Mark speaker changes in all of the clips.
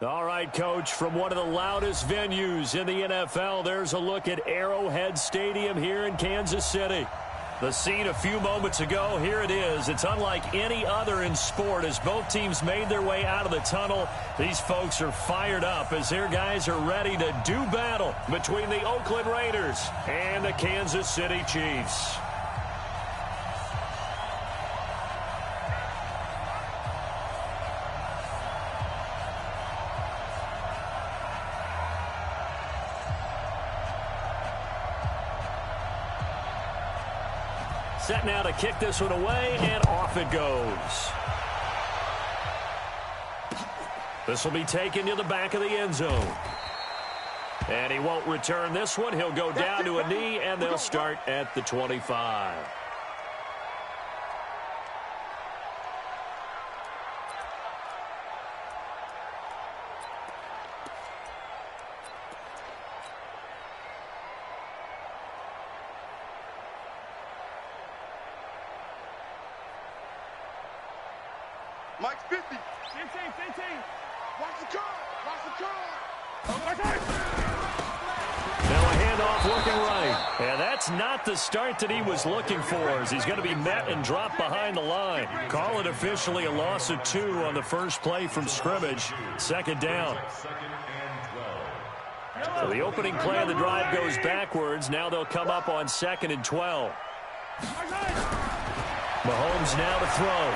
Speaker 1: All right, Coach, from one of the loudest venues in the NFL, there's a look at Arrowhead Stadium here in Kansas City. The scene a few moments ago, here it is. It's unlike any other in sport as both teams made their way out of the tunnel. These folks are fired up as their guys are ready to do battle between the Oakland Raiders and the Kansas City Chiefs. Set now to kick this one away, and off it goes. This will be taken to the back of the end zone. And he won't return this one. He'll go down to a knee, and they'll start at the 25.
Speaker 2: Mike's 50. 15. Watch the car.
Speaker 1: Now a handoff looking right. And that's not the start that he was looking for as he's going to be met and dropped behind the line. Call it officially a loss of 2 on the first play from scrimmage. Second down. So the opening play of the drive goes backwards. Now they'll come up on 2nd and 12. Mahomes now to throw.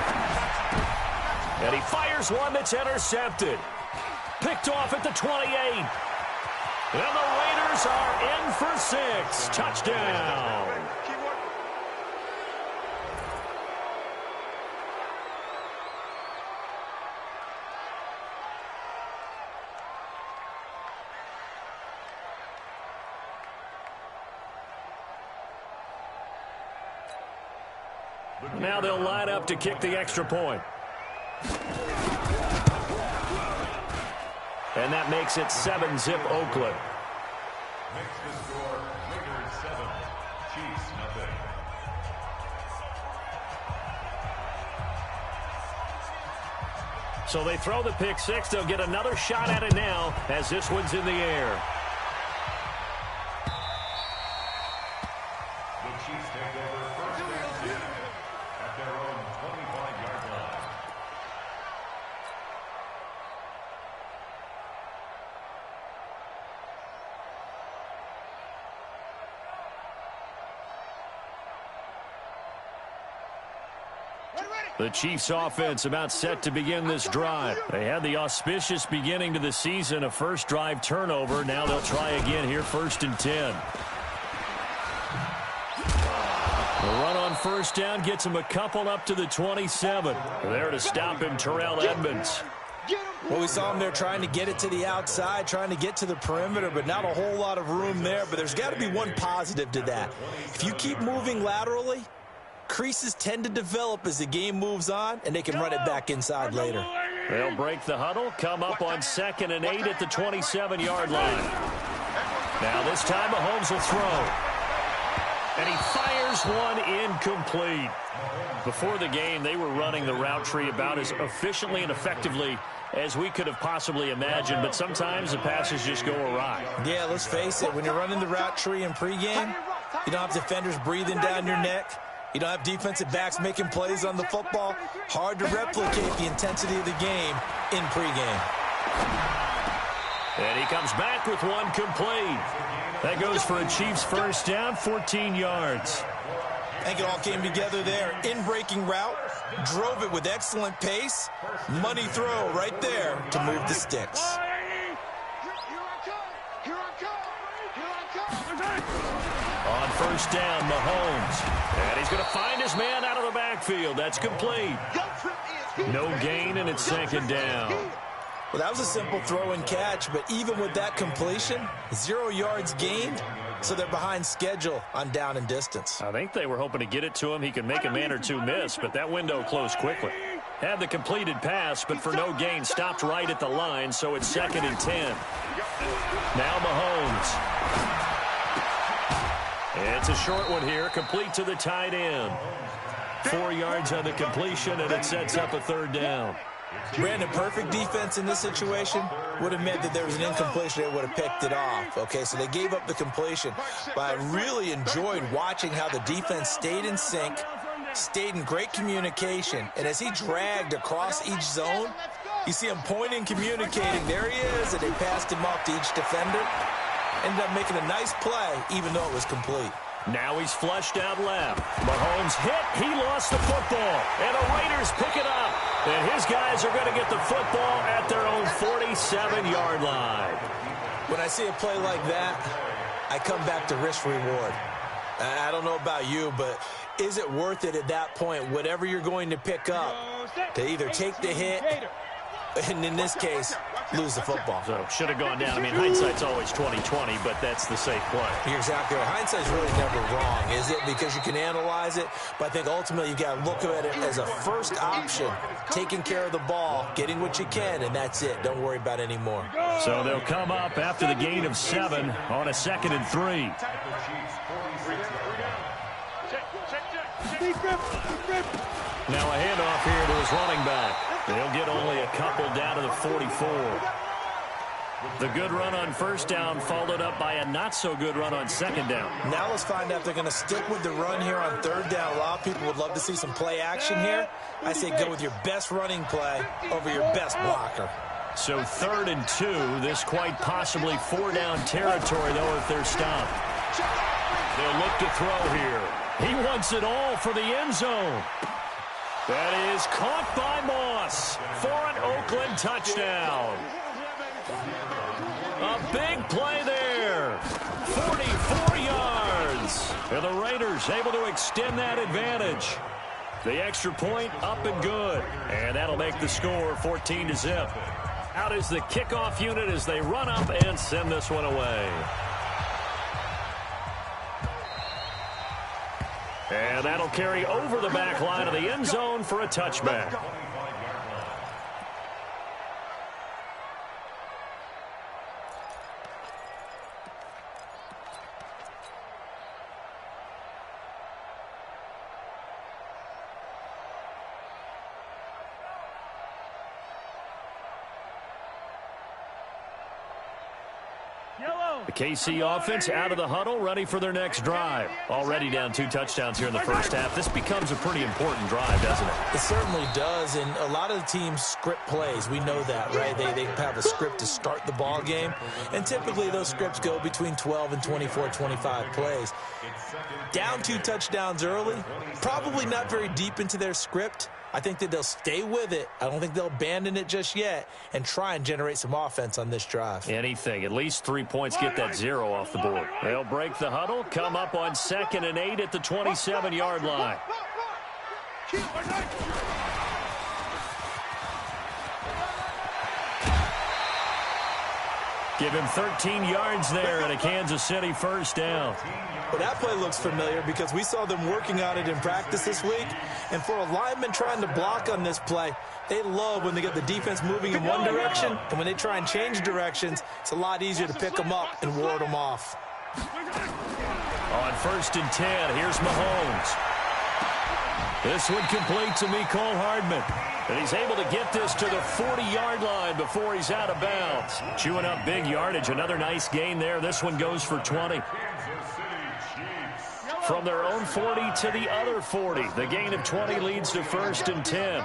Speaker 1: And he fires one that's intercepted. Picked off at the 28. And the Raiders are in for 6. Touchdown. Now they'll line up to kick the extra point. And that makes it 7-zip Oakland.
Speaker 3: Makes the score Raiders 7, Chiefs nothing.
Speaker 1: So they throw the pick six. They'll get another shot at it now as this one's in the air.
Speaker 3: The Chiefs take over first and 10 at their own 25-yard line.
Speaker 1: The Chiefs offense about set to begin this drive. They had the auspicious beginning to the season, a first drive turnover. Now they'll try again here, 1st and 10. The run on first down gets him a couple up to the 27. There to stop him, Terrell Edmunds.
Speaker 4: Well, we saw him there trying to get it to the outside, trying to get to the perimeter, but not a whole lot of room there. But there's got to be one positive to that. If you keep moving laterally, creases tend to develop as the game moves on, and they can run it back inside later.
Speaker 1: They'll break the huddle, come up on 2nd and 8 at the 27-yard line. Now this time Mahomes will throw. And he fires one incomplete. Before the game, they were running the route tree about as efficiently and effectively as we could have possibly imagined, but sometimes the passes just go awry.
Speaker 4: Yeah, let's face it, when you're running the route tree in pregame, you don't have defenders breathing down your neck. You don't have defensive backs making plays on the football. Hard to replicate the intensity of the game in pregame.
Speaker 1: And he comes back with one complete. That goes for a Chiefs first down, 14 yards.
Speaker 4: I think it all came together there. In-breaking route, drove it with excellent pace. Money throw right there to move the sticks.
Speaker 1: On first down, Mahomes. And he's going to find his man out of the backfield. That's complete. No gain, and it's 2nd down.
Speaker 4: Well, that was a simple throw and catch, but even with that completion, 0 yards gained, so they're behind schedule on down and distance.
Speaker 1: I think they were hoping to get it to him. He could make a man or two miss, but that window closed quickly. Had the completed pass, but for no gain, stopped right at the line, so it's 2nd and 10. Now Mahomes. It's a short one here, complete to the tight end. 4 yards on the completion, and it sets up a 3rd down.
Speaker 4: Brandon, perfect defense in this situation. would have meant that there was an incompletion. They would have picked it off. Okay, so they gave up the completion. But I really enjoyed watching how the defense stayed in sync, stayed in great communication. And as he dragged across each zone, you see him pointing, communicating. There he is, and they passed him off to each defender. Ended up making a nice play, even though it was complete.
Speaker 1: Now he's flushed out left. Mahomes hit. He lost the football. And the Raiders pick it up. And his guys are going to get the football at their own 47-yard line.
Speaker 4: When I see a play like that, I come back to risk-reward. I don't know about you, but is it worth it at that point, whatever you're going to pick up, to either take the hit, and in this case, lose the football?
Speaker 1: So should have gone down. I mean, hindsight's always 20/20, but that's the safe play.
Speaker 4: You're exactly right. Hindsight's really never wrong, is it? Because you can analyze it, but I think ultimately you got to look at it as a first option, taking care of the ball, getting what you can, and that's it. Don't worry about any more.
Speaker 1: So they'll come up after the gain of 7 on a 2nd and 3. Now a handoff here to his running back. They'll get only a couple down to the 44. The good run on first down followed up by a not-so-good run on second down.
Speaker 4: Now let's find out if they're going to stick with the run here on third down. A lot of people would love to see some play action here. I say go with your best running play over your best blocker.
Speaker 1: So 3rd and 2, this quite possibly 4-down territory, though, if they're stopped. They'll look to throw here. He wants it all for the end zone. That is caught by Moss for an Oakland touchdown. A big play there. 44 yards. And the Raiders able to extend that advantage. The extra point up and good. And that'll make the score 14-0. Out is the kickoff unit as they run up and send this one away. And that'll carry over the back line of the end zone for a touchback. The KC offense out of the huddle, ready for their next drive. Already down 2 touchdowns here in the first half. This becomes a pretty important drive, doesn't it?
Speaker 4: It certainly does, and a lot of the teams script plays. We know that, right? They have a script to start the ball game, and typically those scripts go between 12 and 24, 25 plays. Down 2 touchdowns early, probably not very deep into their script. I think that they'll stay with it. I don't think they'll abandon it just yet and try and generate some offense on this drive.
Speaker 1: Anything. At least 3 points, get that 0 off the board. They'll break the huddle, come up on 2nd and 8 at the 27-yard line. Give him 13 yards there and a Kansas City first down.
Speaker 4: Well, that play looks familiar because we saw them working on it in practice this week. And for a lineman trying to block on this play, they love when they get the defense moving in one direction. And when they try and change directions, it's a lot easier to pick them up and ward them off.
Speaker 1: On 1st and 10, here's Mahomes. This one complete to Mecole Hardman. And he's able to get this to the 40-yard line before he's out of bounds. Chewing up big yardage. Another nice gain there. This one goes for 20. From their own 40 to the other 40. The gain of 20 leads to 1st and 10.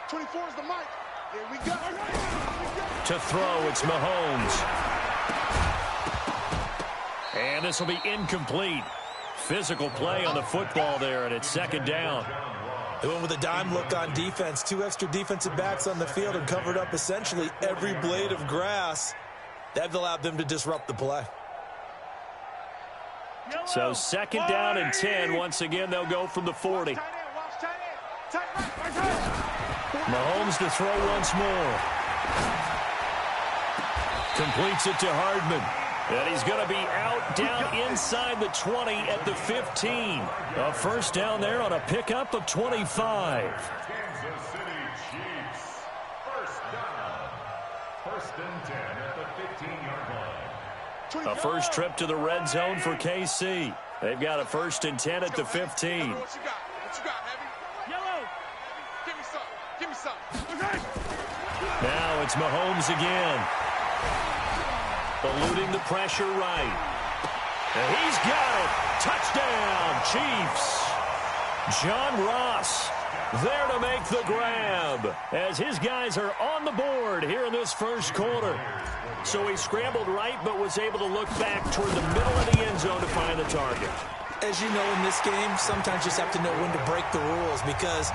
Speaker 2: 24 is the mic. Here we go.
Speaker 1: To throw, it's Mahomes. And this will be incomplete. Physical play on the football there, and it's 2nd down.
Speaker 4: They went with a dime look on defense. 2 extra defensive backs on the field and covered up essentially every blade of grass. That allowed them to disrupt the play.
Speaker 1: So 2nd down and 10. Once again, they'll go from the 40. Mahomes to throw once more. Completes it to Hardman. And he's going to be out down inside the 20 at the 15. A first down there on a pickup of 25.
Speaker 3: Kansas City Chiefs. First down. 1st and 10 at the 15-yard line.
Speaker 1: A first trip to the red zone for KC. They've got a 1st and 10 at the 15.
Speaker 2: What you got? What you got, Heavy? Yellow. Give me some. Give me some. Okay.
Speaker 1: Now it's Mahomes again. Eluding the pressure right. And he's got it. Touchdown, Chiefs. John Ross there to make the grab as his guys are on the board here in this first quarter. So he scrambled right but was able to look back toward the middle of the end zone to find the target.
Speaker 4: As you know, in this game, sometimes you just have to know when to break the rules because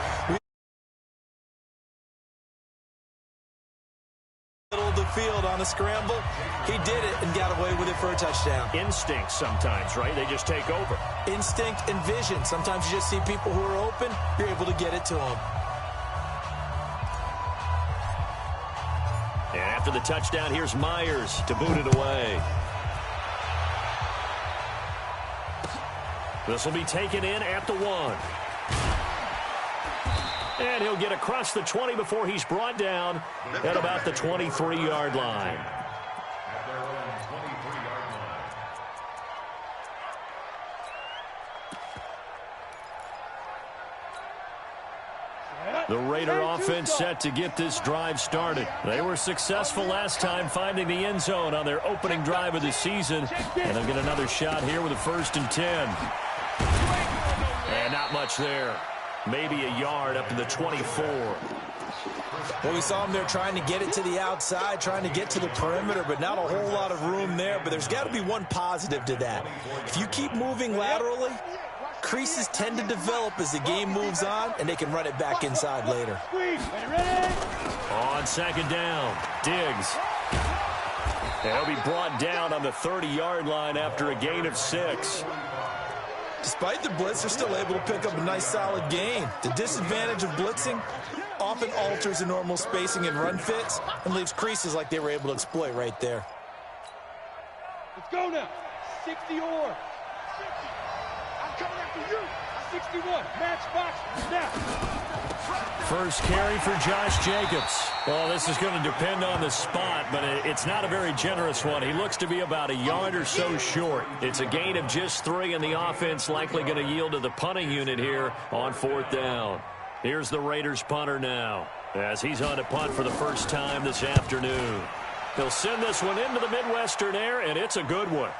Speaker 4: middle of the field on a scramble, he did it and got away with it for a touchdown.
Speaker 1: Instinct sometimes, right? They just take over.
Speaker 4: Instinct and vision. Sometimes you just see people who are open, you're able to get it to them.
Speaker 1: And after the touchdown, here's Myers to boot it away. This will be taken in at the 1. And he'll get across the 20 before he's brought down at about the 23-yard line.
Speaker 3: At their own 23-yard line.
Speaker 1: The Raider offense set to get this drive started. They were successful last time finding the end zone on their opening drive of the season. And they'll get another shot here with a 1st and 10. And not much there. Maybe a yard up to the 24.
Speaker 4: Well, we saw him there trying to get it to the outside, trying to get to the perimeter, but not a whole lot of room there. But there's got to be one positive to that. If you keep moving laterally, creases tend to develop as the game moves on, and they can run it back inside later.
Speaker 1: On 2nd down, Diggs. He'll be brought down on the 30-yard line after a gain of 6.
Speaker 4: Despite the blitz, they're still able to pick up a nice solid gain. The disadvantage of blitzing often alters the normal spacing and run fits and leaves creases like they were able to exploit right there.
Speaker 2: Let's go now. 60 or. I'm coming after you. 61. Match box. Now.
Speaker 1: First carry for Josh Jacobs. Well, this is going to depend on the spot, but it's not a very generous one. He looks to be about a yard or so short. It's a gain of just 3, and the offense likely going to yield to the punting unit here on 4th down. Here's the Raiders punter now as he's on to punt for the first time this afternoon. He'll send this one into the Midwestern air, and it's a good one.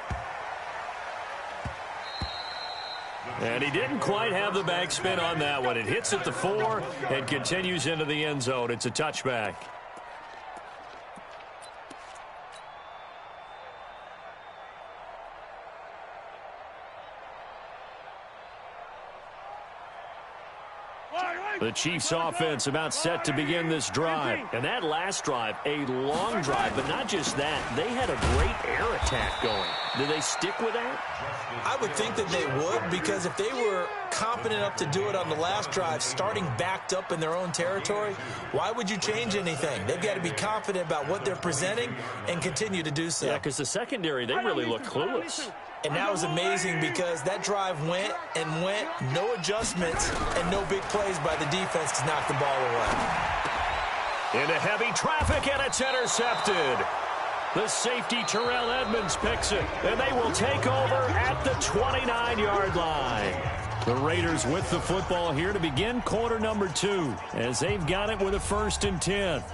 Speaker 1: And he didn't quite have the backspin on that one. It hits at the 4 and continues into the end zone. It's a touchback. The Chiefs offense about set to begin this drive. And that last drive, a long drive, but not just that. They had a great air attack going. Do they stick with that?
Speaker 4: I would think that they would, because if they were competent enough to do it on the last drive, starting backed up in their own territory, why would you change anything? They've got to be confident about what they're presenting and continue to do so.
Speaker 1: Yeah, because the secondary, they really look clueless.
Speaker 4: And that was amazing because that drive went and went, no adjustments, and no big plays by the defense to knock the ball away.
Speaker 1: Into heavy traffic, and it's intercepted. The safety, Terrell Edmonds, picks it, and they will take over at the 29-yard line. The Raiders with the football here to begin quarter number 2, as they've got it with a 1st and 10.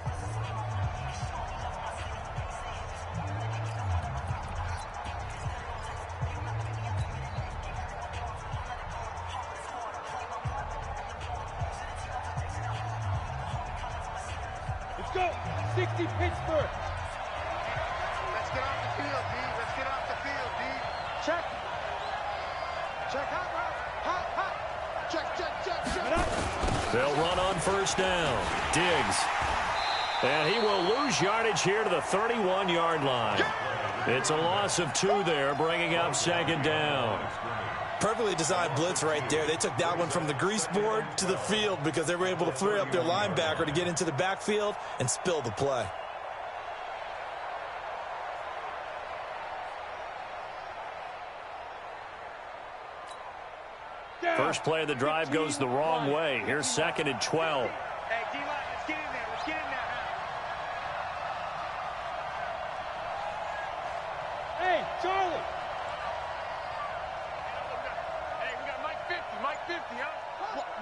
Speaker 2: Let's go. 60 Pittsburgh. Let's get off the field, D. Let's get off the field, D. Check. Check. Hot. Check.
Speaker 1: They'll run on 1st down. Diggs. And he will lose yardage here to the 31-yard line. It's a loss of 2 there, bringing up 2nd down.
Speaker 4: Perfectly designed blitz right there. They took that one from the grease board to the field because they were able to free up their linebacker to get into the backfield and spill the play.
Speaker 1: First play of the drive goes the wrong way. Here's 2nd and 12.
Speaker 2: Hey, D-line, let's get in there. Let's get in there. Hey, Charlie. Hey, we got Mike 50. Mike 50, huh?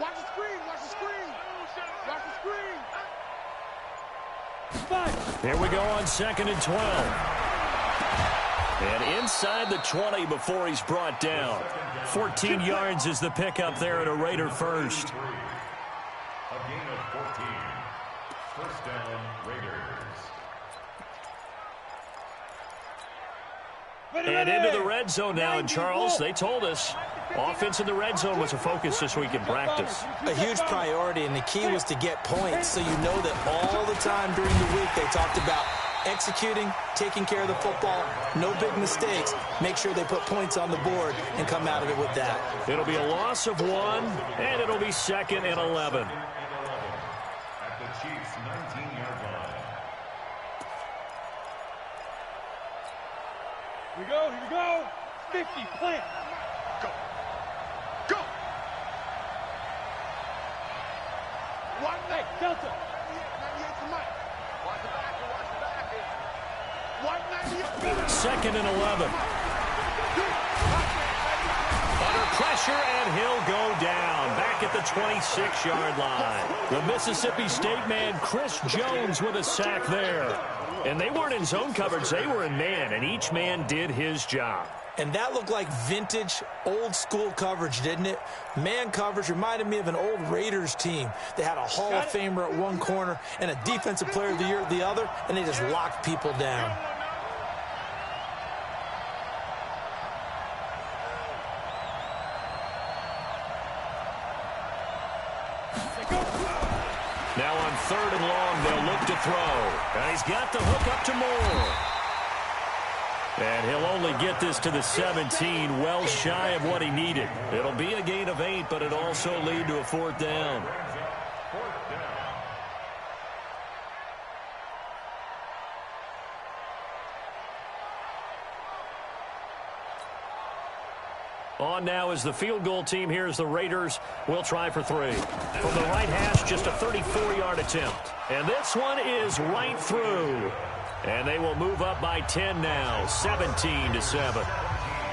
Speaker 2: Watch the screen. Watch the screen. Watch the screen.
Speaker 1: Here we go on 2nd and 12. And inside the 20 before he's brought down. 14 yards is the pickup there at a Raider first.
Speaker 3: A gain of 14. First down, Raiders.
Speaker 1: And into the red zone now, and Charles, they told us offense in the red zone was a focus this week in practice.
Speaker 4: A huge priority, and the key was to get points, so you know that all the time during the week they talked about executing, taking care of the football, no big mistakes, make sure they put points on the board and come out of it with that.
Speaker 1: It'll be a loss of 1, and it'll be 2nd and 11.
Speaker 3: At the Chiefs' 19-yard line.
Speaker 2: Here we go. 50, plant. Go. Go. One leg, Delta. 98 to Mike. Watch the back.
Speaker 1: 2nd and 11. Under pressure, and he'll go down. Back at the 26-yard line. The Mississippi State man, Chris Jones, with a sack there. And they weren't in zone coverage. They were in man, and each man did his job.
Speaker 4: And that looked like vintage, old-school coverage, didn't it? Man coverage reminded me of an old Raiders team. They had a Hall of Famer at one corner and a Defensive Player of the Year at the other, and they just locked people down.
Speaker 1: Now on 3rd and long, they'll look to throw. And he's got the hook up to Moore. And he'll only get this to the 17, well shy of what he needed. It'll be a gain of 8, but it'll also lead to a 4th down. On now is the field goal team. Here's the Raiders. We'll try for 3. From the right hash, just a 34-yard attempt. And this one is right through. And they will move up by 10 now, 17-7.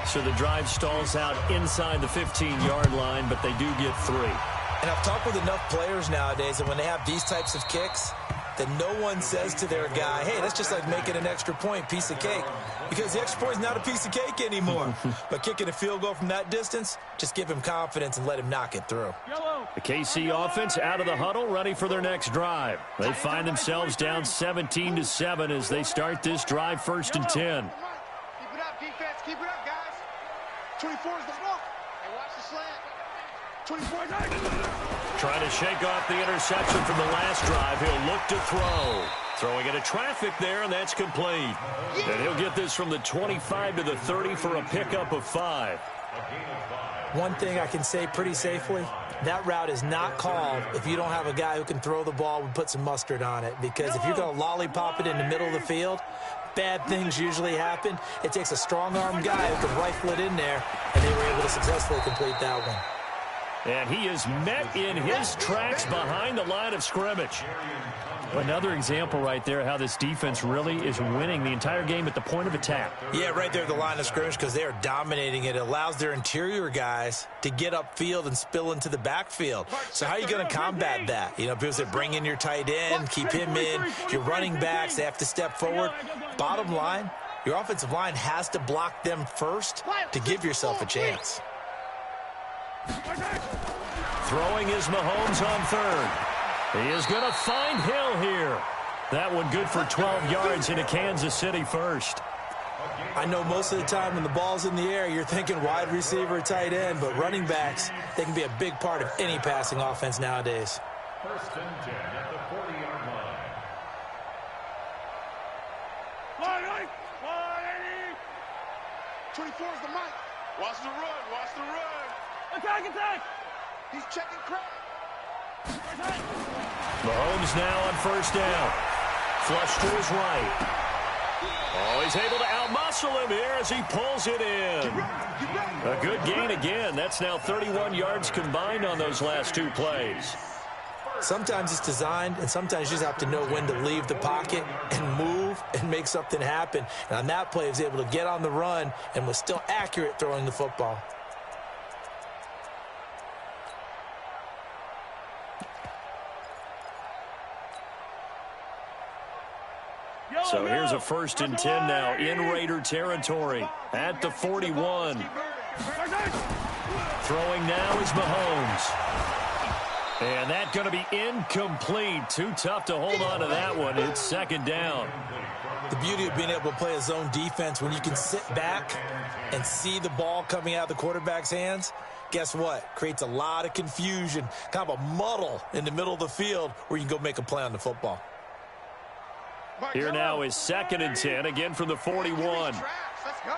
Speaker 1: So the drive stalls out inside the 15-yard line, but they do get 3.
Speaker 4: And I've talked with enough players nowadays that when they have these types of kicks, that no one says to their guy, hey, that's just like making an extra point, piece of cake. Because the extra point is not a piece of cake anymore. But kicking a field goal from that distance, just give him confidence and let him knock it through.
Speaker 1: The KC offense out of the huddle, ready for their next drive. They find themselves down 17-7 as they start this drive, 1st and 10.
Speaker 2: Keep it up, defense. Keep it up, guys. 24 is the block. Hey, watch the slant. 24.
Speaker 1: Trying to shake off the interception from the last drive. He'll look to throw. Throwing into traffic there, and that's complete. And he'll get this from the 25 to the 30 for a pickup of 5.
Speaker 4: One thing I can say pretty safely, that route is not called if you don't have a guy who can throw the ball and put some mustard on it. Because if you're going to lollipop it in the middle of the field, bad things usually happen. It takes a strong-arm guy who can rifle it in there, and they were able to successfully complete that one.
Speaker 1: And he is met in his tracks behind the line of scrimmage. Another example right there how this defense really is winning the entire game at the point of attack.
Speaker 4: Yeah, right there at the line of scrimmage because they are dominating it. It allows their interior guys to get upfield and spill into the backfield. So how are you going to combat that? You know, people say bring in your tight end, keep him in. Your running backs, they have to step forward. Bottom line, your offensive line has to block them first to give yourself a chance.
Speaker 1: Throwing is Mahomes on 3rd. He is going to find Hill here. That one good for 12 yards into Kansas City first.
Speaker 4: I know most of the time when the ball's in the air, you're thinking wide receiver, tight end, but running backs, they can be a big part of any passing offense nowadays.
Speaker 3: 1st and 10 at the 40-yard line.
Speaker 2: 24 is the mic. Watch the run. Watch the run. Attack. He's checking crack.
Speaker 1: Mahomes now on 1st down. Flush to his right. Oh, he's able to outmuscle him here as he pulls it in. A good gain again. That's now 31 yards combined on those last 2 plays.
Speaker 4: Sometimes it's designed, and sometimes you just have to know when to leave the pocket and move and make something happen. And on that play, he was able to get on the run and was still accurate throwing the football.
Speaker 1: So here's a 1st and 10 now in Raider territory at the 41. Throwing now is Mahomes. And that's going to be incomplete. Too tough to hold on to that one. It's 2nd down.
Speaker 4: The beauty of being able to play a zone defense when you can sit back and see the ball coming out of the quarterback's hands, guess what? Creates a lot of confusion, kind of a muddle in the middle of the field where you can go make a play on the football.
Speaker 1: Here now is 2nd and 10, again from the 41.
Speaker 2: Let's go.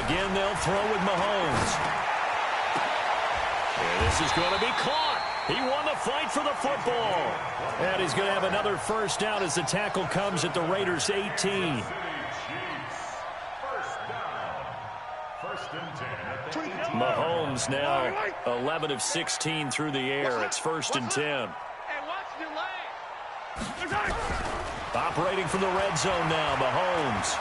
Speaker 1: Again, they'll throw with Mahomes. And this is going to be caught. He won the fight for the football. And he's going to have another 1st down as the tackle comes at the Raiders' 18. Mahomes now 11 of 16 through the air. It's 1st and 10. Operating from the red zone now, Mahomes.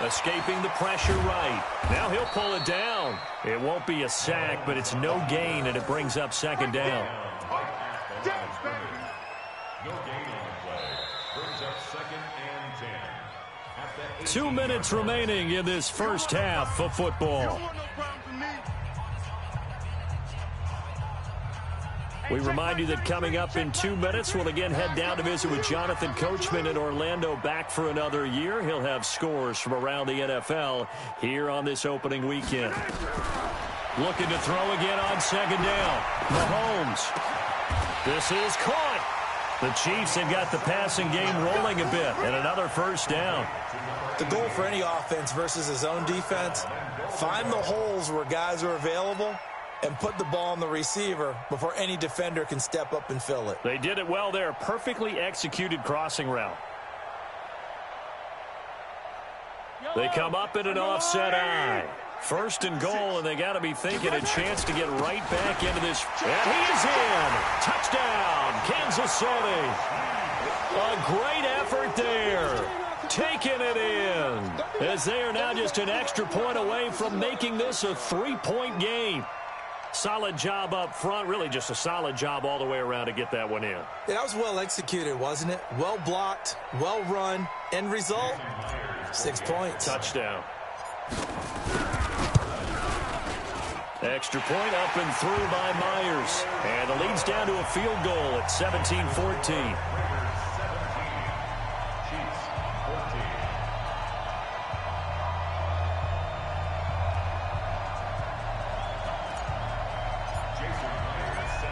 Speaker 1: Escaping the pressure right. Now he'll pull it down. It won't be a sack, but it's no gain, and it brings up 2nd down.
Speaker 3: No gain on the play. Brings up 2nd and 10.
Speaker 1: 2 minutes remaining in this first half of football. We remind you that coming up in 2 minutes, we'll again head down to visit with Jonathan Coachman in Orlando, back for another year. He'll have scores from around the NFL here on this opening weekend. Looking to throw again on 2nd down. Mahomes. This is caught. The Chiefs have got the passing game rolling a bit, and another 1st down.
Speaker 4: The goal for any offense versus a zone defense, find the holes where guys are available and put the ball on the receiver before any defender can step up and fill it.
Speaker 1: They did it well there. Perfectly executed crossing route. They come up in an offset eye. 1st and goal, and they got to be thinking a chance to get right back into this. And he is in. Touchdown, Kansas City. A great effort there. Taking it in. As they are now just an extra point away from making this a 3-point game. Solid job up front. Really just a solid job all the way around to get that one in.
Speaker 4: Yeah, that was well executed, wasn't it? Well blocked, well run. End result, 6 points.
Speaker 1: Touchdown. Extra point up and through by Myers. And the lead's down to a field goal at 17-14.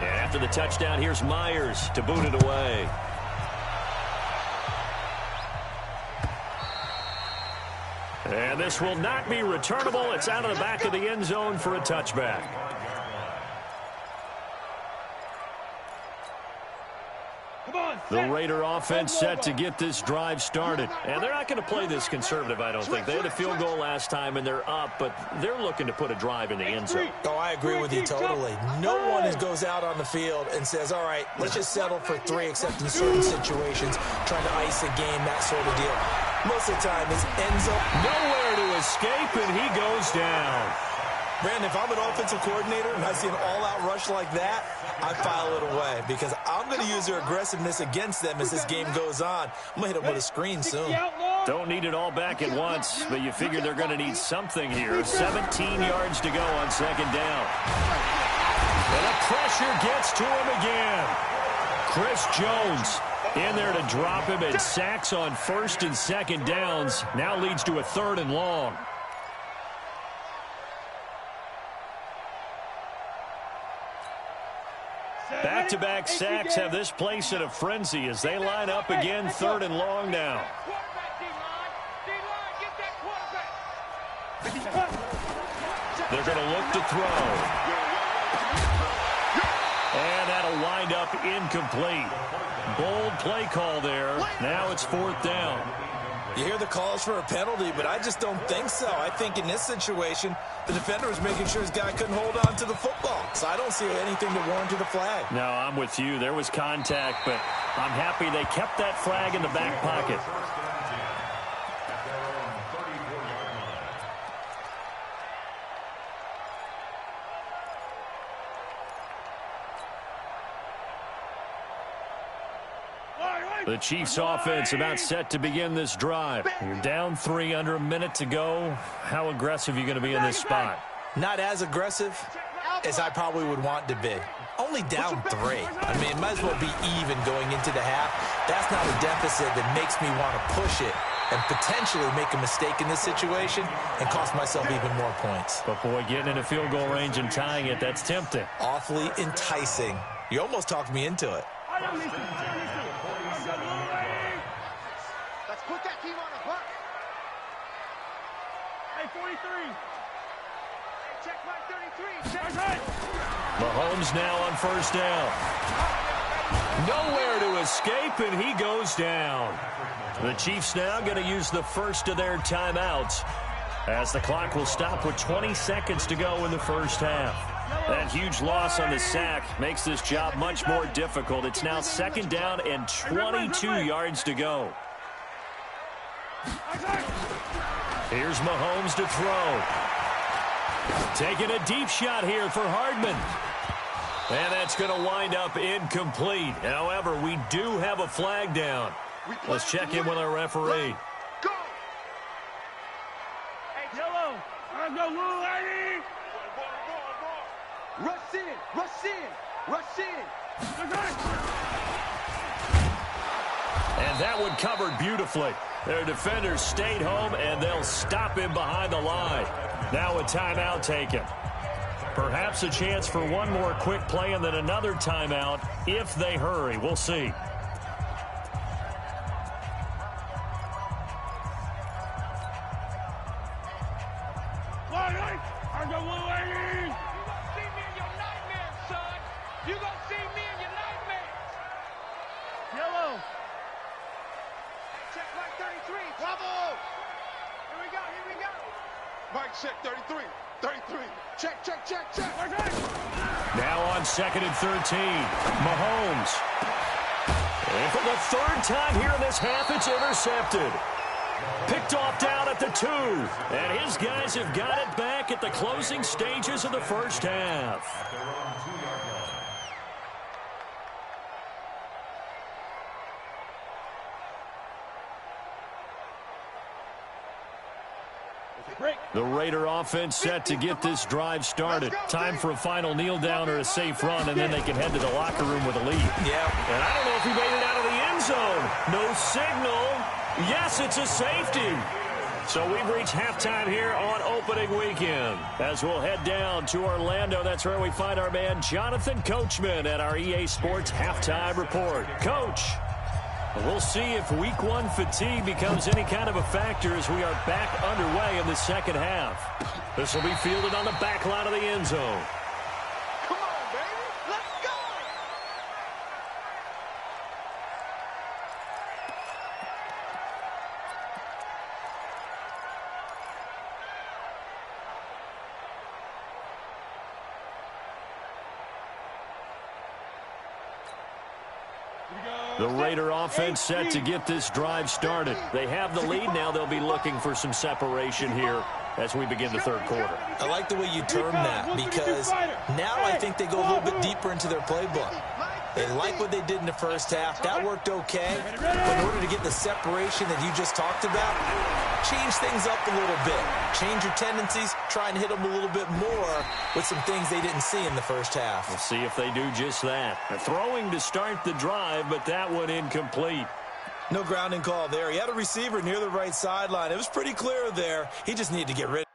Speaker 1: After the touchdown, here's Myers to boot it away. And this will not be returnable. It's out of the back of the end zone for a touchback. The Raider offense set to get this drive started. And they're not going to play this conservative, I don't think. They had a field goal last time, and they're up, but they're looking to put a drive in the end zone.
Speaker 4: Oh, I agree with you totally. No one goes out on the field and says, all right, let's just settle for 3, except in certain situations, trying to ice a game, that sort of deal. Most of the time, it's end zone.
Speaker 1: Nowhere to escape, and he goes down.
Speaker 4: Brandon, if I'm an offensive coordinator and I see an all-out rush like that, I file it away because I'm going to use their aggressiveness against them as this game goes on. I'm going to hit them with a screen soon.
Speaker 1: Don't need it all back at once, but you figure they're going to need something here. 17 yards to go on 2nd down. And the pressure gets to him again. Chris Jones in there to drop him, and sacks on 1st and 2nd downs. Now leads to a 3rd and long. Back-to-back sacks have this place in a frenzy as they line up again, 3rd and long now. They're going to look to throw. And that'll wind up incomplete. Bold play call there. Now it's 4th down.
Speaker 4: You hear the calls for a penalty, but I just don't think so. I think in this situation, the defender was making sure his guy couldn't hold on to the football. So I don't see anything to warrant a flag.
Speaker 1: No, I'm with you. There was contact, but I'm happy they kept that flag in the back pocket. The Chiefs offense about set to begin this drive. You're down 3 under a minute to go. How aggressive are you going to be in this spot?
Speaker 4: Not as aggressive as I probably would want to be. Only down 3. I mean, it might as well be even going into the half. That's not a deficit that makes me want to push it and potentially make a mistake in this situation and cost myself even more points.
Speaker 1: But, boy, getting into field goal range and tying it, that's tempting.
Speaker 4: Awfully enticing. You almost talked me into it.
Speaker 2: Let's put that team on a buck. Hey, 43. Check mark 33. Check.
Speaker 1: Mahomes now on first down. Nowhere to escape, and he goes down. The Chiefs now going to use the first of their timeouts as the clock will stop with 20 seconds to go in the first half. That huge loss on the sack makes this job much more difficult. It's now 2nd down and 22 yards to go. Here's Mahomes to throw. Taking a deep shot here for Hardman. And that's going to wind up incomplete. However, we do have a flag down. Let's check in with our referee.
Speaker 2: Go! Hey, Yellow! Let's go, Lou, lady! Rush in! Rush in! Rush in!
Speaker 1: And that one covered beautifully. Their defenders stayed home, and they'll stop him behind the line. Now a timeout taken. Perhaps a chance for one more quick play and then another timeout if they hurry. We'll see.
Speaker 2: Check 33. 33. Check, check, check, check.
Speaker 1: Now on 2nd and 13. Mahomes. And for the 3rd time here in this half, it's intercepted. Picked off down at the 2. And his guys have got it back at the closing stages of the first half. The Raider offense set to get this drive started. Time for a final kneel down or a safe run, and then they can head to the locker room with a lead.
Speaker 4: Yeah.
Speaker 1: And I don't know if he made it out of the end zone. No signal. Yes, it's a safety. So we've reached halftime here on opening weekend. As we'll head down to Orlando, that's where we find our man Jonathan Coachman at our EA Sports Halftime Report. Coach, we'll see if Week 1 fatigue becomes any kind of a factor as we are back underway in the second half. This will be fielded on the back line of the end zone.
Speaker 2: Come on, baby. Let's go.
Speaker 1: The Raider offense set to get this drive started. They have the lead now. They'll be looking for some separation here as we begin the third quarter.
Speaker 4: I like the way you term that because now I think they go a little bit deeper into their playbook. They like what they did in the first half. That worked okay. But in order to get the separation that you just talked about, change things up a little bit. Change your tendencies. Try and hit them a little bit more with some things they didn't see in the first half.
Speaker 1: We'll see if they do just that. A throwing to start the drive, but that one incomplete.
Speaker 4: No grounding call there. He had a receiver near the right sideline. It was pretty clear there. He just needed to get rid of it.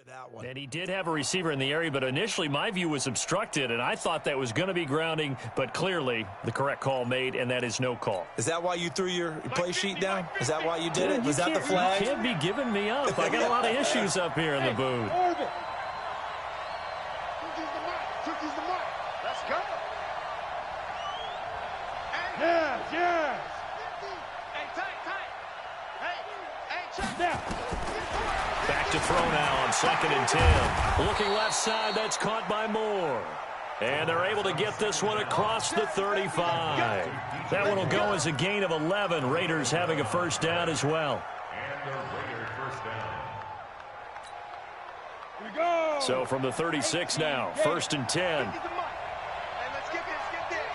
Speaker 4: that one.
Speaker 1: And he did have a receiver in the area, but initially my view was obstructed, and I thought that was going to be grounding, but clearly the correct call made, and that is no call.
Speaker 4: Is that why you threw your play sheet down? Is that why you did it? Was that the flag?
Speaker 1: You can't be giving me up. I got a lot of issues up here in the booth.
Speaker 2: Let's go. Yes, yes. Hey, tight. Hey, check. Now.
Speaker 1: Back to throw now on 2nd and 10. Looking left side, that's caught by Moore. And they're able to get this one across the 35. That one will go as a gain of 11. Raiders having a first down as well.
Speaker 3: And the Raiders first down.
Speaker 2: Here we go.
Speaker 1: So from the 36 now, 1st and 10.
Speaker 2: Hey, let's get this.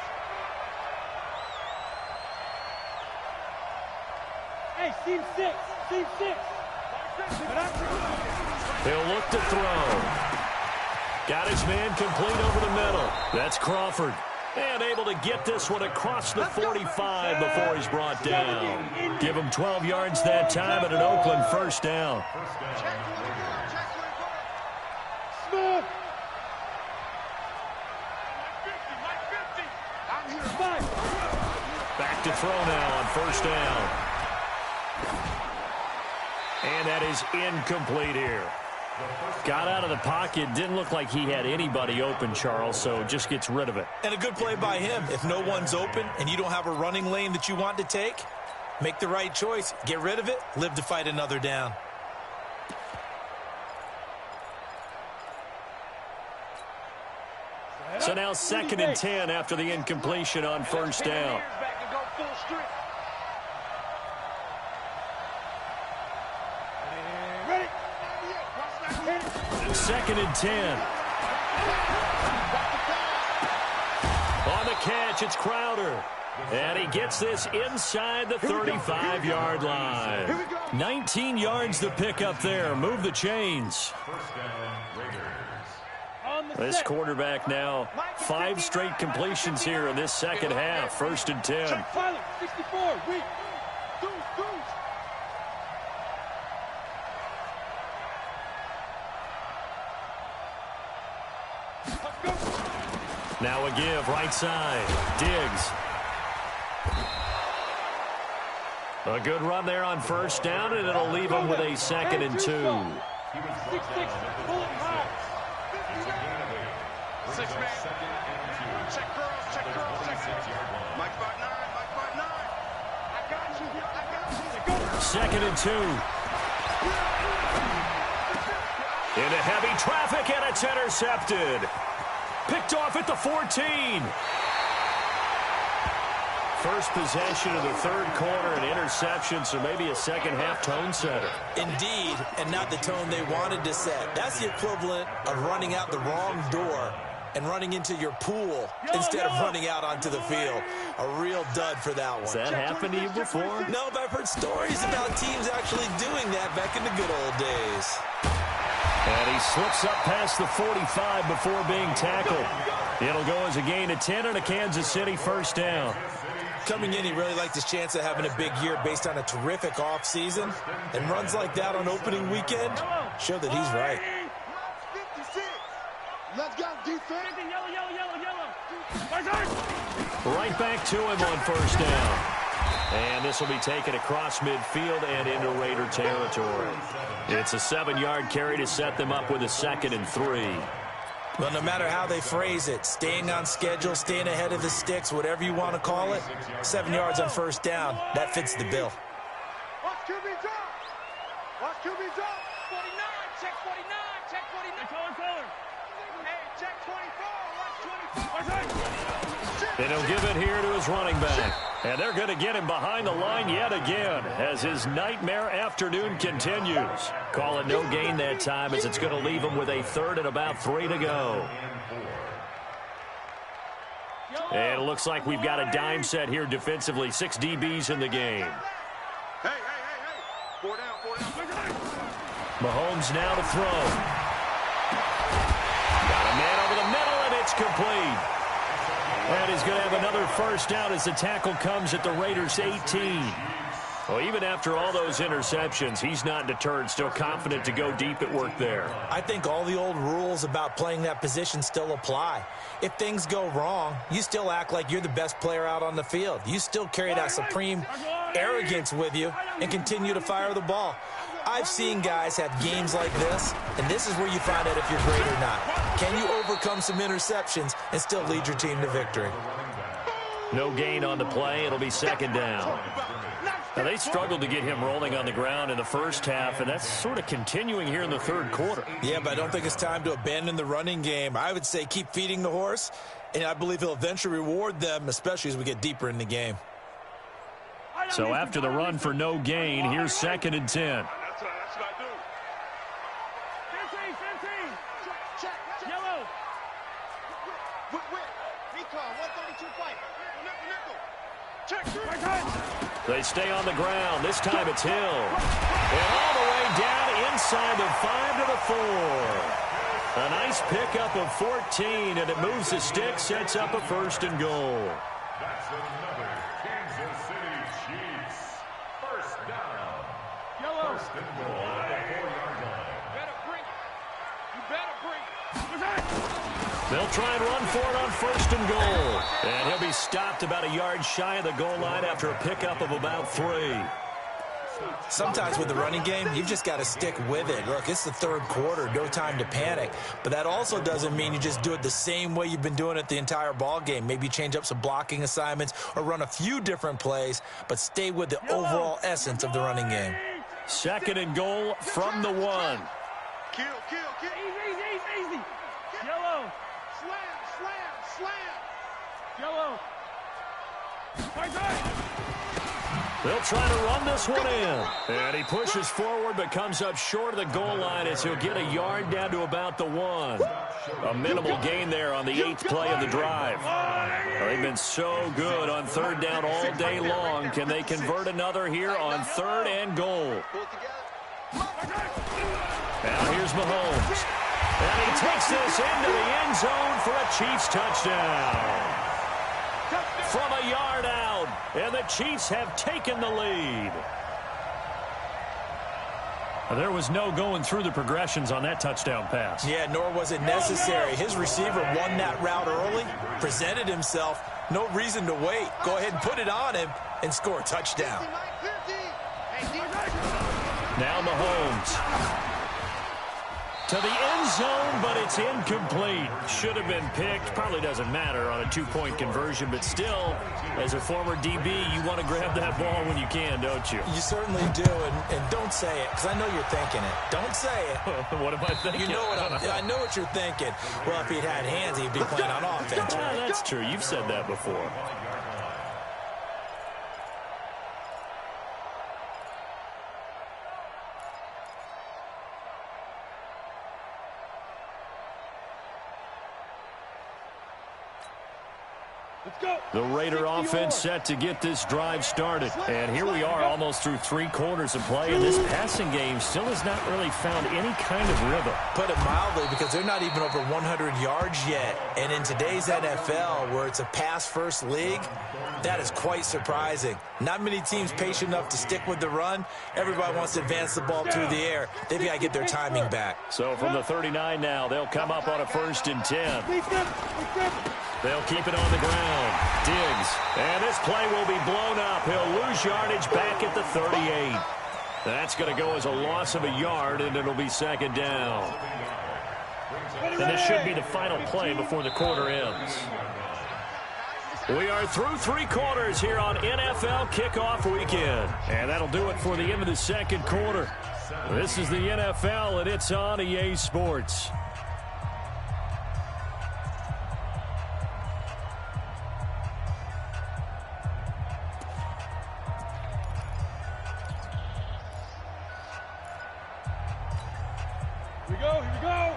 Speaker 2: Hey, seam 6.
Speaker 1: He'll look to throw. Got his man complete over the middle. That's Crawford. And able to get this one across the 45 before he's brought down. Give him 12 yards that time at an Oakland first down.
Speaker 2: Smith.
Speaker 1: Back to throw now on 1st down. And that is incomplete here. Got out of the pocket. Didn't look like he had anybody open, Charles, so just gets rid of it.
Speaker 4: And a good play by him. If no one's open and you don't have a running lane that you want to take, make the right choice. Get rid of it. Live to fight another down.
Speaker 1: So now 2nd and 10 after the incompletion on 1st down.
Speaker 2: Ready?
Speaker 1: 2nd and 10. On the catch, it's Crowder. And he gets this inside the 35-yard line. 19 yards to pick up there. Move the chains.
Speaker 3: First down, Raiders.
Speaker 1: This quarterback now, 5 straight completions here in this second half. 1st and 10.
Speaker 2: Check pilot, 64, weak. Deuce. Let's go.
Speaker 1: Now a give, right side. Diggs. A good run there on 1st down, and it'll leave him with a 2nd and 2.
Speaker 2: 6-6, bullet high. Six-man. Check girls. Mike 5'9". I got you.
Speaker 1: 2nd and 2. Into heavy traffic, and it's intercepted. Picked off at the 14. First possession of the 3rd quarter, an interception, so maybe a second-half tone setter.
Speaker 4: Indeed, and not the tone they wanted to set. That's the equivalent of running out the wrong door and running into your pool instead of running out onto the field. A real dud for that one.
Speaker 1: Has that happened to you before?
Speaker 4: No, but I've heard stories about teams actually doing that back in the good old days.
Speaker 1: And he slips up past the 45 before being tackled. It'll go as a gain of 10 and a Kansas City first down.
Speaker 4: Coming in, he really liked his chance of having a big year based on a terrific offseason. And runs like that on opening weekend show that he's right.
Speaker 2: 56. Let's go, defense.
Speaker 1: Right back to him on 1st down. And this will be taken across midfield and into Raider territory. It's a 7-yard carry to set them up with a 2nd and 3.
Speaker 4: Well, no matter how they phrase it, staying on schedule, staying ahead of the sticks, whatever you want to call it, 7 yards on 1st down, that fits the bill.
Speaker 2: Watch QB drop. 49, check 49. Hey, check 24, watch 24.
Speaker 1: And he'll give it here to his running back. And they're going to get him behind the line yet again as his nightmare afternoon continues. Call it no gain that time as it's going to leave him with a 3rd and about 3 to go. And it looks like we've got a dime set here defensively. 6 DBs in the game.
Speaker 2: Hey. 4 down.
Speaker 1: Mahomes now to throw. Got a man over the middle, and it's complete. And he's going to have another first down as the tackle comes at the Raiders' 18. Well, even after all those interceptions, he's not deterred, still confident to go deep at work there.
Speaker 4: I think all the old rules about playing that position still apply. If things go wrong, you still act like you're the best player out on the field. You still carry that supreme arrogance with you and continue to fire the ball. I've seen guys have games like this, and this is where you find out if you're great or not. Can you overcome some interceptions and still lead your team to victory?
Speaker 1: No gain on the play. It'll be second down. Now, they struggled to get him rolling on the ground in the first half, and that's sort of continuing here in the third quarter.
Speaker 4: Yeah, but I don't think it's time to abandon the running game. I would say keep feeding the horse, and I believe he'll eventually reward them, especially as we get deeper in the game.
Speaker 1: So after the run for no gain, here's 2nd and 10.
Speaker 2: That's what I do. 15. Check. Yellow. Recon, 132 fight. Nickel. Check.
Speaker 1: They stay on the ground. This time it's Hill. And all the way down inside the 5 to the 4. A nice pickup of 14, and it moves the stick, sets up a 1st and goal.
Speaker 3: That's another Kansas City Chiefs. First down.
Speaker 2: Yellow.
Speaker 3: 1st and goal at the 4-yard line.
Speaker 2: You better break.
Speaker 1: They'll try and run for it on 1st and goal. And he'll be stopped about a yard shy of the goal line after a pickup of about 3.
Speaker 4: Sometimes with the running game, you've just got to stick with it. Look, it's the third quarter, no time to panic. But that also doesn't mean you just do it the same way you've been doing it the entire ball game. Maybe change up some blocking assignments or run a few different plays, but stay with the overall essence of the running game.
Speaker 1: 2nd and goal from the 1.
Speaker 2: Kill. Easy. Yellow. Slam. Yellow.
Speaker 1: They'll try to run this one in. And he pushes forward but comes up short of the goal line as he'll get a yard down to about the 1. A minimal gain there on the 8th play of the drive. Well, they've been so good on 3rd down all day long. Can they convert another here on 3rd and goal? Now here's Mahomes. And he takes this into the end zone for a Chiefs touchdown. From a yard out, and the Chiefs have taken the lead. There was no going through the progressions on that touchdown pass.
Speaker 4: Yeah, nor was it necessary. His receiver won that route early, presented himself. No reason to wait. Go ahead and put it on him and score a touchdown.
Speaker 1: Now Mahomes. To the end zone, but it's incomplete. Should have been picked. Probably doesn't matter on a 2-point conversion, but still, as a former DB, you want to grab that ball when you can, don't you?
Speaker 4: You certainly do, and don't say it, because I know you're thinking it. Don't say it.
Speaker 1: What am I thinking?
Speaker 4: You know I know what you're thinking. Well, if he'd had hands, he'd be playing on offense.
Speaker 1: Yeah, that's true. You've said that before. The Raider offense set to get this drive started. And here we are almost through 3 quarters of play, and this passing game still has not really found any kind of rhythm.
Speaker 4: Put it mildly, because they're not even over 100 yards yet. And in today's NFL, where it's a pass-first league, that is quite surprising. Not many teams patient enough to stick with the run. Everybody wants to advance the ball through the air. They've got to get their timing back.
Speaker 1: So from the 39 now, they'll come up on a 1st and 10. They'll keep it on the ground. Diggs. And this play will be blown up. He'll lose yardage back at the 38. That's going to go as a loss of a yard, and it'll be 2nd down. And this should be the final play before the quarter ends. We are through 3 quarters here on NFL Kickoff Weekend. And that'll do it for the end of the 2nd quarter. This is the NFL, and it's on EA Sports.
Speaker 2: Here we go.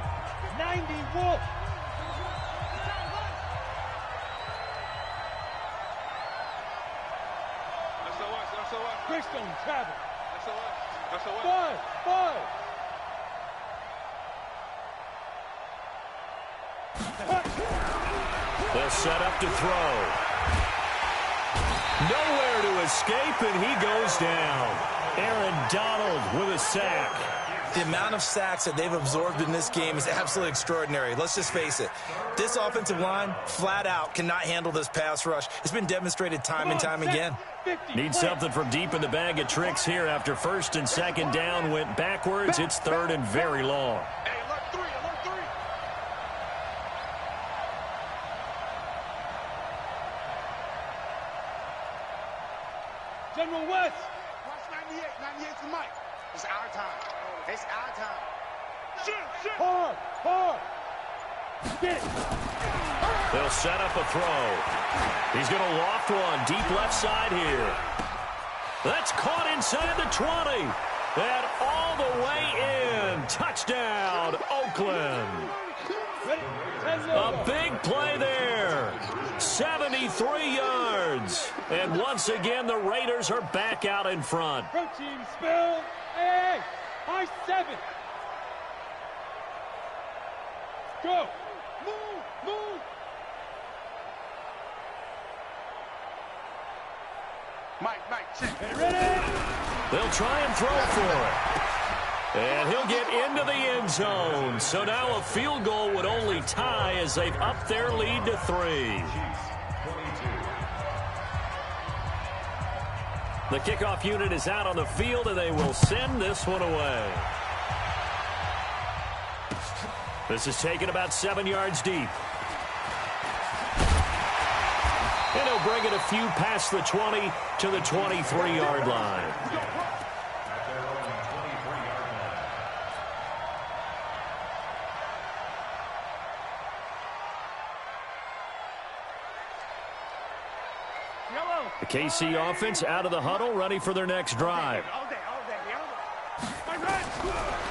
Speaker 2: 90 Wolf. Quickstone travel. Five.
Speaker 1: They'll set up to throw. Nowhere to escape, and he goes down. Aaron Donald with a sack.
Speaker 4: The amount of sacks that they've absorbed in this game is absolutely extraordinary. Let's just face it. This offensive line, flat out, cannot handle this pass rush. It's been demonstrated time and time again.
Speaker 1: Need something from deep in the bag of tricks here after first and second down went backwards. It's third and very long.
Speaker 2: Hey, alert three. General West. Watch 98. 98's the mic. It's our time. It's our time. Shoot. Hard. Get it.
Speaker 1: They'll set up a throw. He's going to loft one deep left side here. That's caught inside the 20. And all the way in. Touchdown, Oakland. A big play there. 73 yards. And once again, the Raiders are back out in front.
Speaker 2: Protein spill. Hey, high 7. Go. Move. Mike, check. Ready?
Speaker 1: They'll try and throw for it. And he'll get into the end zone. So now a field goal would only tie as they've upped their lead to 3. The kickoff unit is out on the field, and they will send this one away. This is taken about 7 yards deep. And he'll bring it a few past the 20 to the 23-yard line. The KC offense out of the huddle, ready for their next drive.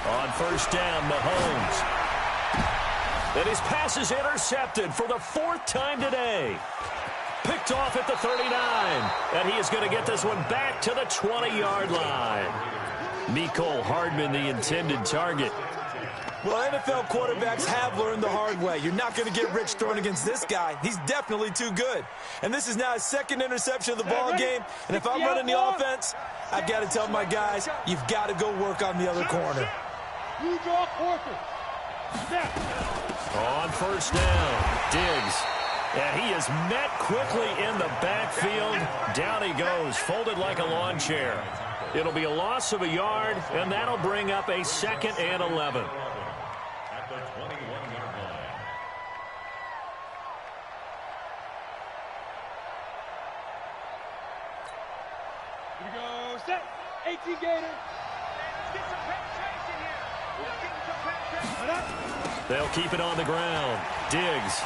Speaker 1: On first down, Mahomes. And his pass is intercepted for the 4th time today. Picked off at the 39. And he is going to get this one back to the 20-yard line. Mecole Hardman, the intended target.
Speaker 4: Well, NFL quarterbacks have learned the hard way. You're not going to get rich throwing against this guy. He's definitely too good. And this is now his 2nd interception of the ball game. And if I'm running the offense, I've got to tell my guys, you've got to go work on the other corner.
Speaker 2: You draw Porter.
Speaker 1: On first down, Diggs. And he is met quickly in the backfield. Down he goes, folded like a lawn chair. It'll be a loss of a yard, and that'll bring up a 2nd and 11.
Speaker 3: At the 21-yard line.
Speaker 2: Here we go. Set. 18 Gator. Get some penetration here.
Speaker 1: They'll keep it on the ground. Diggs.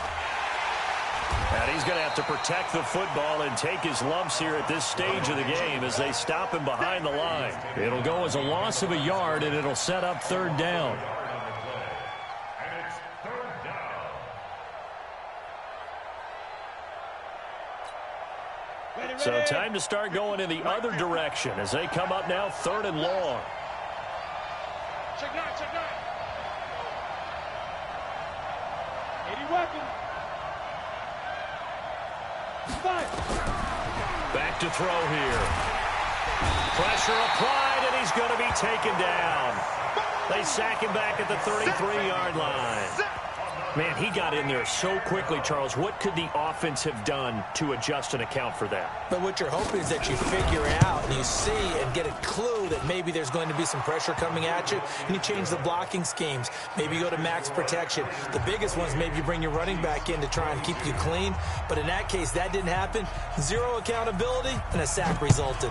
Speaker 1: And he's going to have to protect the football and take his lumps here at this stage of the game as they stop him behind the line. It'll go as a loss of a yard, and it'll set up 3rd down.
Speaker 3: And it's 3rd down.
Speaker 1: So time to start going in the other direction as they come up now 3rd and long.
Speaker 2: Check 9. 80 weapons.
Speaker 1: Back to throw here. Pressure applied, and he's going to be taken down. They sack him back at the 33-yard line. Man, he got in there so quickly, Charles. What could the offense have done to adjust and account for that?
Speaker 4: But what you're hoping is that you figure out and you see and get a clue that maybe there's going to be some pressure coming at you, and you change the blocking schemes. Maybe you go to max protection. The biggest ones, maybe you bring your running back in to try and keep you clean. But in that case, that didn't happen. 0 accountability, and a sack resulted.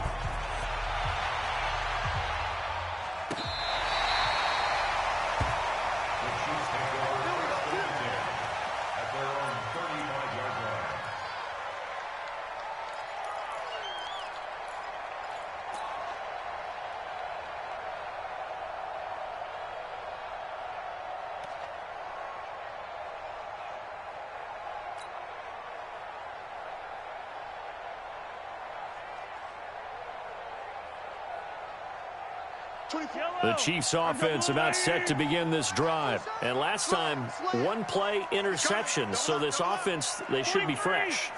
Speaker 1: The Chiefs offense about set to begin this drive. And last time, one play interception. So this offense, they should be fresh.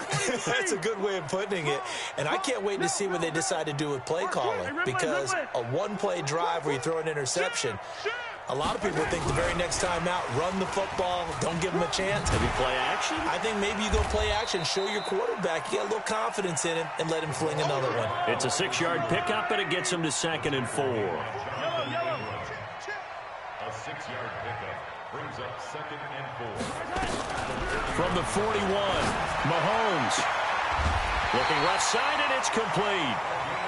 Speaker 4: That's a good way of putting it. And I can't wait to see what they decide to do with play calling. Because a one-play drive where you throw an interception, a lot of people think the very next time out, run the football, don't give them a chance.
Speaker 1: Maybe play action?
Speaker 4: I think maybe you go play action, show your quarterback, you get a little confidence in him, and let him fling another one.
Speaker 1: It's a 6-yard pickup, and it gets him to 2nd and 4.
Speaker 3: A 6-yard pickup brings up 2nd and 4.
Speaker 1: From the 41, Mahomes. Looking left side, and it's complete.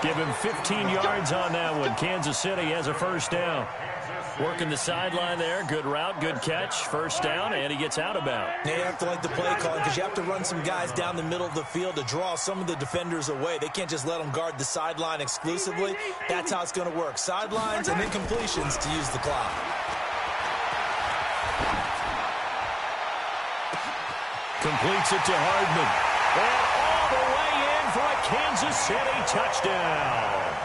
Speaker 1: Give him 15 yards on that one. Kansas City has a first down. Working the sideline there. Good route, good catch. First down, and he gets out of bounds.
Speaker 4: They have to like the play calling because you have to run some guys down the middle of the field to draw some of the defenders away. They can't just let them guard the sideline exclusively. That's how it's going to work. Sidelines and then completions to use the clock.
Speaker 1: Completes it to Hardman. And all the way in for a Kansas City touchdown.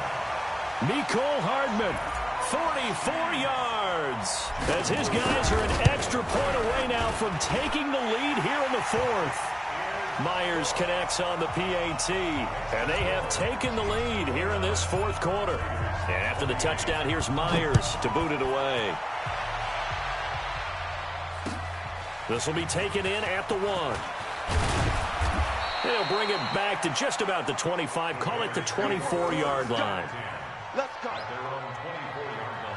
Speaker 1: Mecole Hardman, 44 yards. As his guys are an extra point away now from taking the lead here in the 4th. Myers connects on the PAT, and they have taken the lead here in this 4th quarter. And after the touchdown, here's Myers to boot it away. This will be taken in at the 1. They'll bring it back to just about the 25. Call it the 24-yard line.
Speaker 2: Let's go.
Speaker 3: They're on 24-yard line.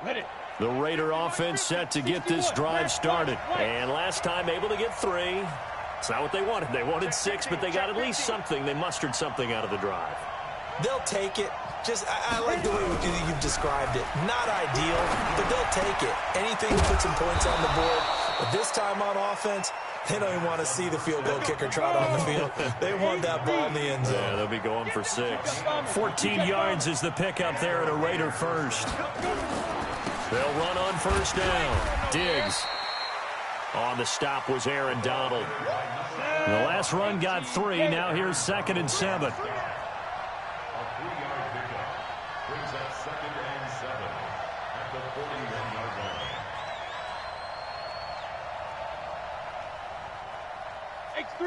Speaker 2: Ready.
Speaker 1: The Raider offense set to get this drive started. And last time able to get 3. It's not what they wanted. They wanted 6, but they got at least something. They mustered something out of the drive.
Speaker 4: They'll take it. I like the way you've described it. Not ideal, but they'll take it. Anything to put some points on the board. But this time on offense, they don't even want to see the field goal kicker trot on the field. They want that ball in the end zone.
Speaker 1: Yeah, they'll be going for 6. 14 yards is the pickup there at a Raider first. They'll run on first down. Diggs. On the stop was Aaron Donald. The last run got 3. Now here's 2nd and 7.
Speaker 3: A 3-yard pickup brings up 2nd and 7 at the 41-yard line.
Speaker 2: X3,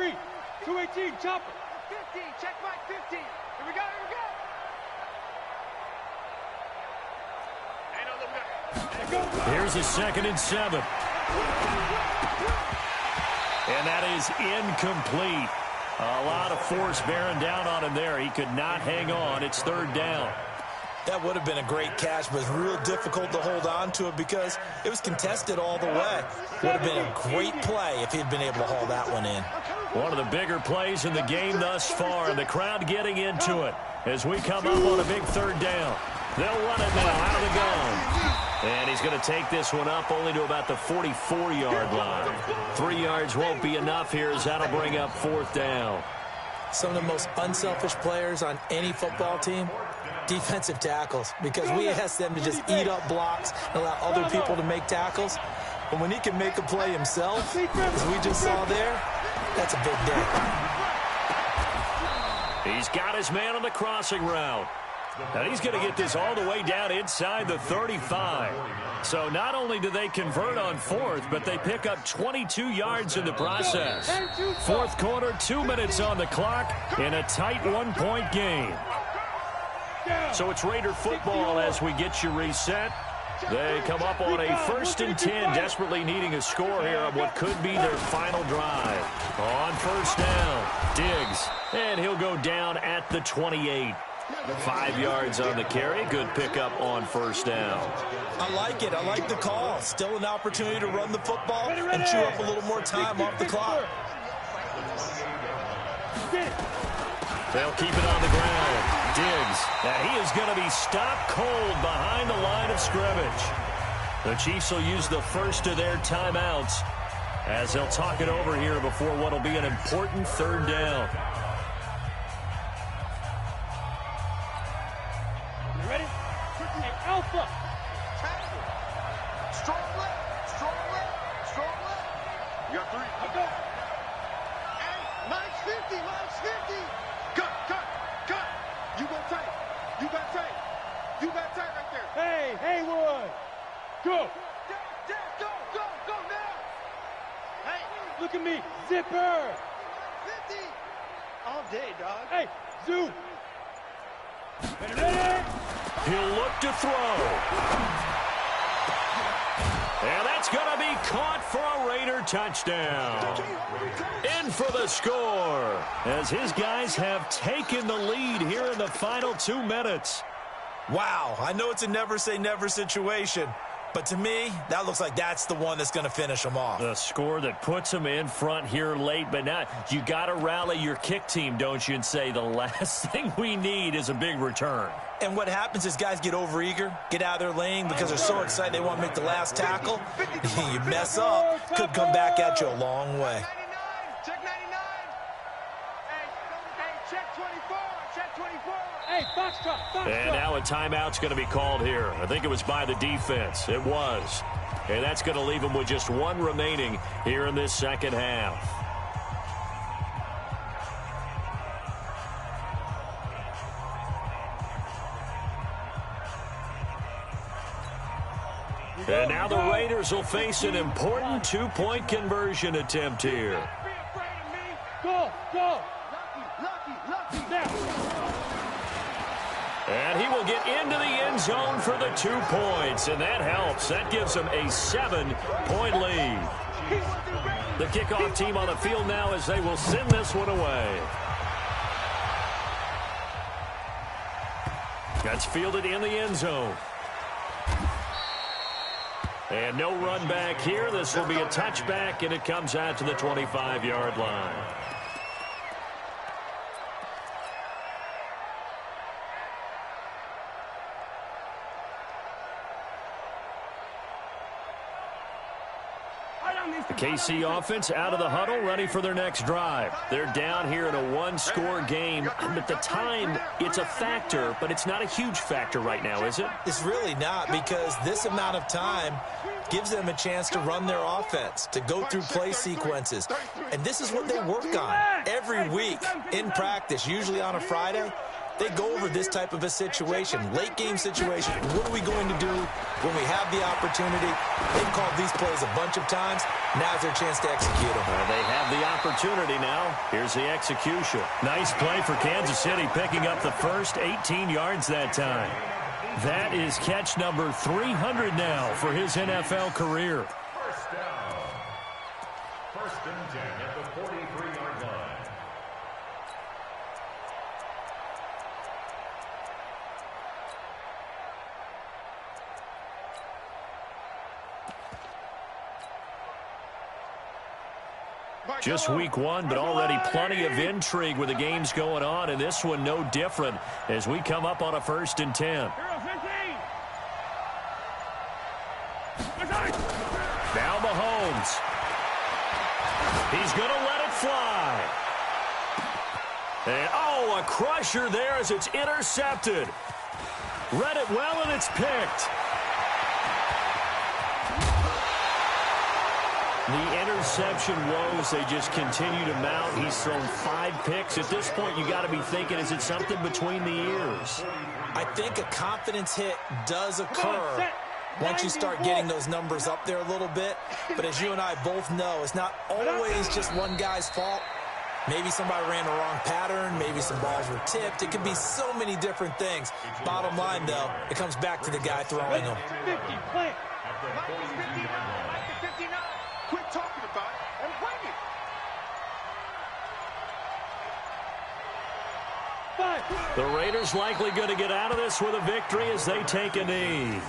Speaker 2: 218, chopper. 15, check my 15. Here we go, here we go.
Speaker 1: Here's a 2nd and 7. And that is incomplete. A lot of force bearing down on him there. He could not hang on. It's 3rd down.
Speaker 4: That would have been a great catch, but it's real difficult to hold on to it because it was contested all the way. Would have been a great play if he had been able to haul that one in.
Speaker 1: One of the bigger plays in the game thus far, and the crowd getting into it as we come up on a big 3rd down. They'll run it now out of the gun. And he's going to take this one up only to about the 44-yard line. 3 yards won't be enough here as that'll bring up 4th down.
Speaker 4: Some of the most unselfish players on any football team, defensive tackles, because we ask them to just eat up blocks and allow other people to make tackles. But when he can make a play himself, as we just saw there, that's a big day.
Speaker 1: He's got his man on the crossing route. And he's going to get this all the way down inside the 35. So not only do they convert on 4th, but they pick up 22 yards in the process. 4th quarter, 2 minutes on the clock in a tight 1-point game. So it's Raider football as we get you reset. They come up on a 1st and 10, desperately needing a score here on what could be their final drive. On first down, Diggs, and he'll go down at the 28. 5 yards on the carry. Good pickup on first down.
Speaker 4: I like it. I like the call. Still an opportunity to run the football and chew up a little more time off the clock.
Speaker 1: They'll keep it on the ground. Diggs, and he is going to be stopped cold behind the line of scrimmage. The Chiefs will use the first of their timeouts as they'll talk it over here before what will be an important 3rd down.
Speaker 2: Ready? up. Tackle. Strong left. Strong left. Strong left. You got 3. I go. Hey, Mike's 50. Mike's 50. Cut. You go tight. You got tight. You got tight right there. Hey, Haywood. Go. Go now. Hey, look at me. Zipper. 50. All day, dog. Hey, zoom.
Speaker 1: He'll look to throw. And that's going to be caught for a Raider touchdown. In for the score, as his guys have taken the lead here in the final 2 minutes.
Speaker 4: Wow, I know it's a never-say-never situation, but to me, that looks like that's the one that's going to finish them off.
Speaker 1: The score that puts them in front here late, but now you got to rally your kick team, don't you, and say the last thing we need is a big return.
Speaker 4: And what happens is guys get overeager, get out of their lane because they're so excited they want to make the last tackle. You mess up, could come back at you a long way.
Speaker 2: Check 99. Hey, check 24. Check 24. Hey, Foxtrot.
Speaker 1: And now a timeout's going to be called here. I think it was by the defense. It was. And that's going to leave them with just 1 remaining here in this second half. And now the Raiders will face an important 2-point conversion attempt here.
Speaker 2: Be afraid of me. Go. Lucky. Now.
Speaker 1: And he will get into the end zone for the 2 points, and that helps. That gives them a 7-point lead. The kickoff team on the field now as they will send this one away. That's fielded in the end zone. And no run back here. This will be a touchback, and it comes out to the 25-yard line. The KC offense out of the huddle, ready for their next drive. They're down here in a 1-score game. But the time, it's a factor, but it's not a huge factor right now, is it?
Speaker 4: It's really not, because this amount of time gives them a chance to run their offense, to go through play sequences. And this is what they work on every week in practice, usually on a Friday. They go over this type of a situation, late game situation. What are we going to do when we have the opportunity? They've called these plays a bunch of times. Now's their chance to execute them.
Speaker 1: They have the opportunity now. Here's the execution. Nice play for Kansas City, picking up the first 18 yards that time. That is catch number 300 now for his NFL career.
Speaker 3: First down. 1st and 10 at the 43-yard line.
Speaker 1: Just week 1, but already plenty of intrigue with the games going on, and this one no different as we come up on a 1st and 10. Now Mahomes. He's going to let it fly. And, a crusher there as it's intercepted. Read it well, and it's picked. The interception woes, they just continue to mount. He's thrown 5 picks. At this point, you got to be thinking, is it something between the ears?
Speaker 4: I think a confidence hit does occur once you start getting those numbers up there a little bit. But as you and I both know, it's not always just one guy's fault. Maybe somebody ran the wrong pattern. Maybe some balls were tipped. It could be so many different things. Bottom line, though, it comes back to the guy throwing them.
Speaker 2: 50, plant. Mike is 59. Mike is 59. Quit talking about it and bring it. 5.
Speaker 1: The Raiders likely going to get out of this with a victory as they take a knee.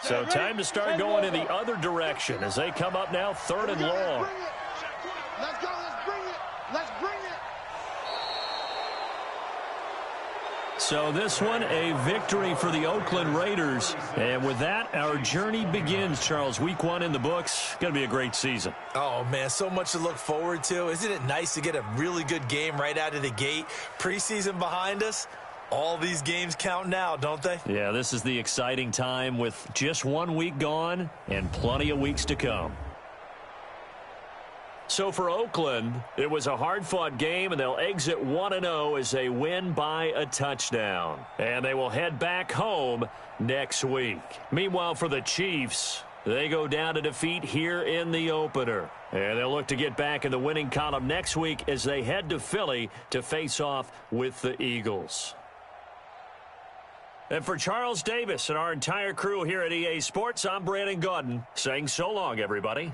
Speaker 1: So time to start going in the other direction as they come up now 3rd and long.
Speaker 2: Let's go. Let's bring it. Let's bring it.
Speaker 1: So this one, a victory for the Oakland Raiders. And with that, our journey begins, Charles. Week 1 in the books. Going to be a great season.
Speaker 4: Oh, man, so much to look forward to. Isn't it nice to get a really good game right out of the gate? Preseason behind us. All these games count now, don't they?
Speaker 1: Yeah, this is the exciting time with just 1 week gone and plenty of weeks to come. So for Oakland, it was a hard-fought game, and they'll exit 1-0 as they win by a touchdown. And they will head back home next week. Meanwhile, for the Chiefs, they go down to defeat here in the opener. And they'll look to get back in the winning column next week as they head to Philly to face off with the Eagles. And for Charles Davis and our entire crew here at EA Sports, I'm Brandon Gaudin saying so long, everybody.